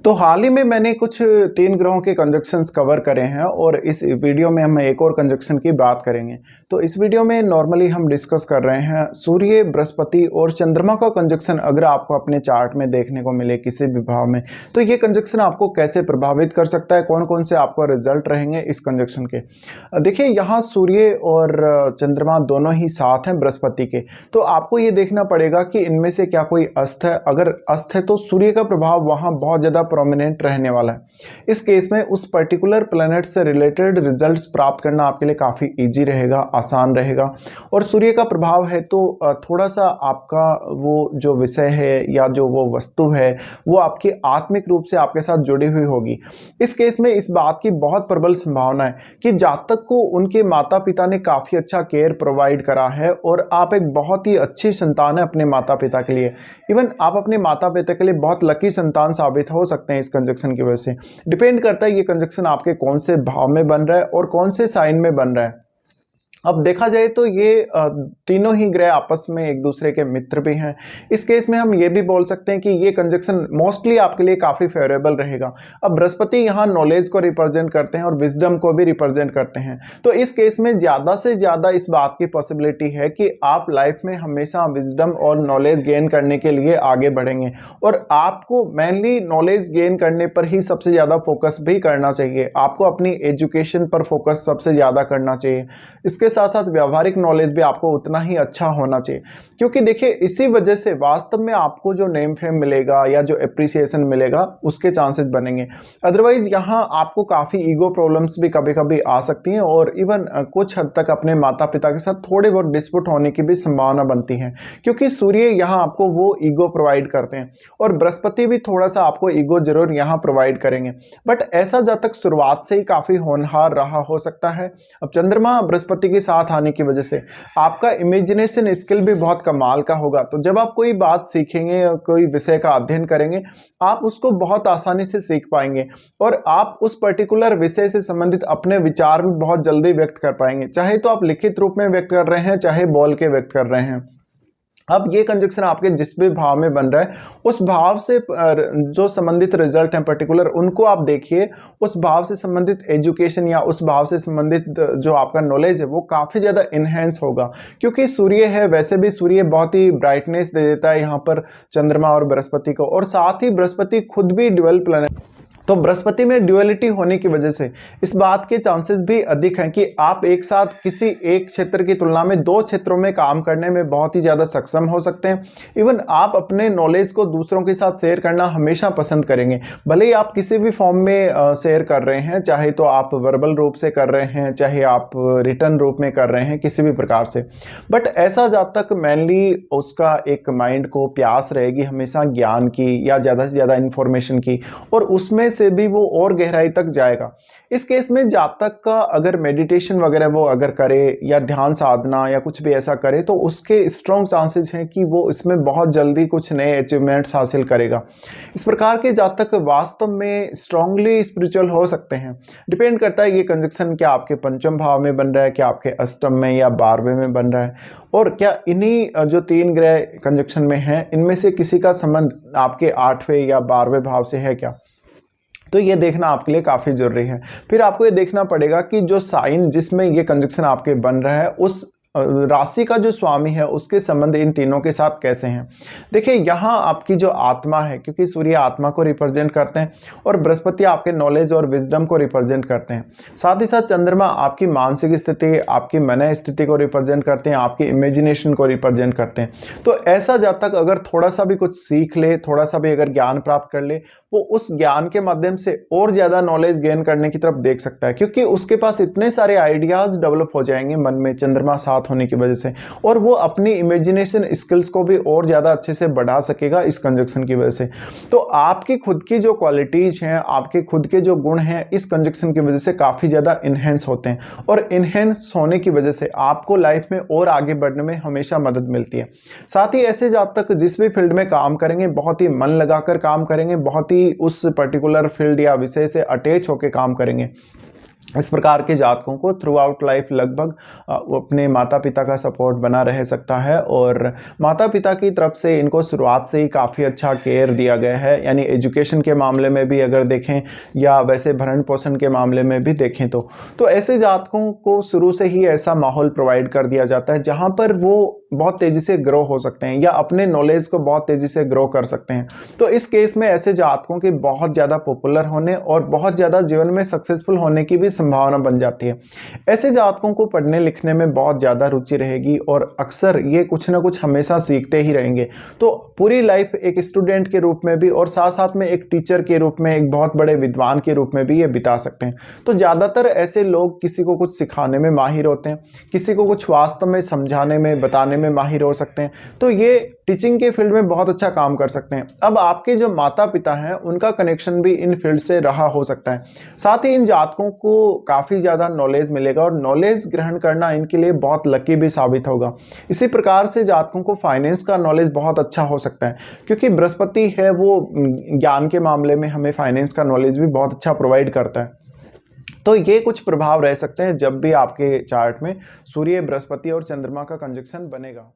तो हाल ही में मैंने कुछ 3 ग्रहों के कंजंक्शंस कवर करे हैं और इस वीडियो में हम एक और कंजंक्शन की बात करेंगे। तो इस वीडियो में नॉर्मली हम डिस्कस कर रहे हैं सूर्य, बृहस्पति और चंद्रमा का कंजंक्शन अगर आपको अपने चार्ट में देखने को मिले किसी भी भाव में, तो ये कंजंक्शन आपको कैसे प्रभावित कर सकता है, कौन-कौन से आपको रिजल्ट रहेंगे इस कंजंक्शन के। देखिए यहाँ सूर्य और चंद्रमा दोनों ही साथ हैं बृहस्पति के, तो आपको ये देखना पड़ेगा कि इनमें से क्या कोई अस्त है। अगर अस्त है तो सूर्य का प्रभाव वहाँ बहुत ज़्यादा प्रोमिनेंट रहने वाला है। इस केस में उस पर्टिकुलर प्लैनेट से रिलेटेड रिजल्ट्स प्राप्त करना आपके लिए काफ़ी इजी रहेगा, आसान रहेगा। और सूर्य का प्रभाव है तो थोड़ा सा आपका वो जो विषय है या जो वो वस्तु है वो आपकी आत्मिक रूप से आपके साथ जुड़ी हुई होगी। इस केस में इस बात की बहुत प्रबल संभावना है कि जातक को उनके माता पिता ने काफ़ी अच्छा केयर प्रोवाइड करा है और आप एक बहुत ही अच्छी संतान है अपने माता पिता के लिए। इवन आप अपने माता पिता के लिए बहुत लकी संतान साबित हो सकते हैं इस कंजंक्शन की वजह से। डिपेंड करता है ये कंजंक्शन आपके कौन से भाव में बन रहा है और कौन से साइन में बन रहा है। अब देखा जाए तो ये तीनों ही ग्रह आपस में एक दूसरे के मित्र भी हैं। इस केस में हम ये भी बोल सकते हैं कि ये कंजंक्शन मोस्टली आपके लिए काफ़ी फेवरेबल रहेगा। अब बृहस्पति यहाँ नॉलेज को रिप्रेजेंट करते हैं और विजडम को भी रिप्रेजेंट करते हैं, तो इस केस में ज़्यादा से ज़्यादा इस बात की पॉसिबिलिटी है कि आप लाइफ में हमेशा विजडम और नॉलेज गेन करने के लिए आगे बढ़ेंगे और आपको मेनली नॉलेज गेन करने पर ही सबसे ज़्यादा फोकस भी करना चाहिए। आपको अपनी एजुकेशन पर फोकस सबसे ज़्यादा करना चाहिए। इसके साथ साथ व्यावहारिक नॉलेज भी आपको उतना ही अच्छा होना चाहिए, क्योंकि देखिए इसी वजह से वास्तव में आपको जो नेम फेम मिलेगा या जो एप्रिसिएशन मिलेगा उसके चांसेस बनेंगे। अदरवाइज यहाँ आपको काफ़ी ईगो प्रॉब्लम्स भी कभी कभी आ सकती हैं और इवन कुछ हद तक अपने माता पिता के साथ थोड़े बहुत डिस्प्यूट होने की भी संभावना बनती है, क्योंकि सूर्य यहाँ आपको वो ईगो प्रोवाइड करते हैं और बृहस्पति भी थोड़ा सा आपको ईगो जरूर यहाँ प्रोवाइड करेंगे। बट ऐसा जातक शुरुआत से ही काफ़ी होनहार रहा हो सकता है। अब चंद्रमा बृहस्पति के साथ आने की वजह से आपका इमेजिनेशन स्किल भी बहुत कमाल का होगा। तो जब आप कोई बात सीखेंगे, कोई विषय का अध्ययन करेंगे, आप उसको बहुत आसानी से सीख पाएंगे और आप उस पर्टिकुलर विषय से संबंधित अपने विचार भी बहुत जल्दी व्यक्त कर पाएंगे, चाहे तो आप लिखित रूप में व्यक्त कर रहे हैं चाहे बोल के व्यक्त कर रहे हैं। अब ये कंजंक्शन आपके जिस भी भाव में बन रहा है उस भाव से जो संबंधित रिजल्ट हैं पर्टिकुलर उनको आप देखिए। उस भाव से संबंधित एजुकेशन या उस भाव से संबंधित जो आपका नॉलेज है वो काफ़ी ज़्यादा इन्हेंस होगा, क्योंकि सूर्य है, वैसे भी सूर्य बहुत ही ब्राइटनेस दे देता है यहाँ पर चंद्रमा और बृहस्पति को, और साथ ही बृहस्पति खुद भी ड्यूअल प्लैनेट, तो बृहस्पति में ड्यूअलिटी होने की वजह से इस बात के चांसेस भी अधिक हैं कि आप एक साथ किसी एक क्षेत्र की तुलना में 2 क्षेत्रों में काम करने में बहुत ही ज़्यादा सक्षम हो सकते हैं। इवन आप अपने नॉलेज को दूसरों के साथ शेयर करना हमेशा पसंद करेंगे, भले ही आप किसी भी फॉर्म में शेयर कर रहे हैं, चाहे तो आप वर्बल रूप से कर रहे हैं चाहे आप रिटर्न रूप में कर रहे हैं, किसी भी प्रकार से। बट ऐसा जब तक मेनली उसका एक माइंड को प्यास रहेगी हमेशा ज्ञान की या ज़्यादा से ज़्यादा इंफॉर्मेशन की, और उसमें से भी वो और गहराई तक जाएगा। इस केस में जातक का अगर मेडिटेशन वगैरह वो अगर करे या ध्यान साधना या कुछ भी ऐसा करे तो उसके स्ट्रॉन्ग चांसेस हैं कि वो इसमें बहुत जल्दी कुछ नए अचीवमेंट्स हासिल करेगा। इस प्रकार के जातक वास्तव में स्ट्रांगली स्पिरिचुअल हो सकते हैं। डिपेंड करता है ये कंजंक्शन क्या आपके पंचम भाव में बन रहा है, क्या आपके अष्टम में या 12वें में बन रहा है, और क्या इन्हीं जो 3 ग्रह कंजंक्शन में हैं इनमें से किसी का संबंध आपके 8वें या 12वें भाव से है क्या। तो ये देखना आपके लिए काफ़ी ज़रूरी है। फिर आपको ये देखना पड़ेगा कि जो साइन जिसमें ये कंजंक्शन आपके बन रहा है उस राशि का जो स्वामी है उसके संबंध इन तीनों के साथ कैसे हैं। देखिए यहाँ आपकी जो आत्मा है, क्योंकि सूर्य आत्मा को रिप्रेजेंट करते हैं और बृहस्पति आपके नॉलेज और विजडम को रिप्रेजेंट करते हैं। साथ ही साथ चंद्रमा आपकी मानसिक स्थिति, आपकी मन स्थिति को रिप्रेजेंट करते हैं, आपकी इमेजिनेशन को रिप्रेजेंट करते हैं। तो ऐसा जातक अगर थोड़ा सा भी कुछ सीख ले, थोड़ा सा भी अगर ज्ञान प्राप्त कर ले, वो उस ज्ञान के माध्यम से और ज़्यादा नॉलेज गेन करने की तरफ देख सकता है, क्योंकि उसके पास इतने सारे आइडियाज़ डेवलप हो जाएंगे मन में चंद्रमा साथ होने की वजह से, और वो अपनी इमेजिनेशन स्किल्स को भी और ज़्यादा अच्छे से बढ़ा सकेगा इस कंजंक्शन की वजह से। तो आपकी खुद की जो क्वालिटीज़ हैं, आपके खुद के जो गुण हैं इस कंजंक्शन की वजह से काफ़ी ज़्यादा इन्हेंस होते हैं, और इन्हेंस होने की वजह से आपको लाइफ में और आगे बढ़ने में हमेशा मदद मिलती है। साथ ही ऐसे जातक जिस भी फील्ड में काम करेंगे बहुत ही मन लगाकर काम करेंगे, बहुत ही उस पर्टिकुलर फील्ड या विषय से अटैच होकर काम करेंगे, इस प्रकार के जातकों को थ्रू आउट लाइफ लगभग वो अपने माता पिता का सपोर्ट बना रह सकता है, और माता पिता की तरफ से इनको शुरुआत से ही काफ़ी अच्छा केयर दिया गया है, यानी एजुकेशन के मामले में भी अगर देखें या वैसे भरण पोषण के मामले में भी देखें तो ऐसे जातकों को शुरू से ही ऐसा माहौल प्रोवाइड कर दिया जाता है जहाँ पर वो बहुत तेज़ी से ग्रो हो सकते हैं या अपने नॉलेज को बहुत तेज़ी से ग्रो कर सकते हैं। तो इस केस में ऐसे जातकों की बहुत ज़्यादा पॉपुलर होने और बहुत ज़्यादा जीवन में सक्सेसफुल होने की भी संभावना बन जाती है। ऐसे जातकों को पढ़ने लिखने में बहुत ज़्यादा रुचि रहेगी और अक्सर ये कुछ ना कुछ हमेशा सीखते ही रहेंगे। तो पूरी लाइफ एक स्टूडेंट के रूप में भी और साथ साथ में एक टीचर के रूप में, एक बहुत बड़े विद्वान के रूप में भी ये बिता सकते हैं। तो ज़्यादातर ऐसे लोग किसी को कुछ सिखाने में माहिर होते हैं, किसी को कुछ वास्तव में समझाने में, बताने में माहिर हो सकते हैं। तो ये टीचिंग के फील्ड में बहुत अच्छा काम कर सकते हैं। अब आपके जो माता पिता हैं उनका कनेक्शन भी इन फील्ड से रहा हो सकता है। साथ ही इन जातकों को काफ़ी ज़्यादा नॉलेज मिलेगा और नॉलेज ग्रहण करना इनके लिए बहुत लकी भी साबित होगा। इसी प्रकार से जातकों को फाइनेंस का नॉलेज बहुत अच्छा हो सकता है, क्योंकि बृहस्पति है वो ज्ञान के मामले में हमें फाइनेंस का नॉलेज भी बहुत अच्छा प्रोवाइड करता है। तो ये कुछ प्रभाव रह सकते हैं जब भी आपके चार्ट में सूर्य, बृहस्पति और चंद्रमा का कंजक्शन बनेगा।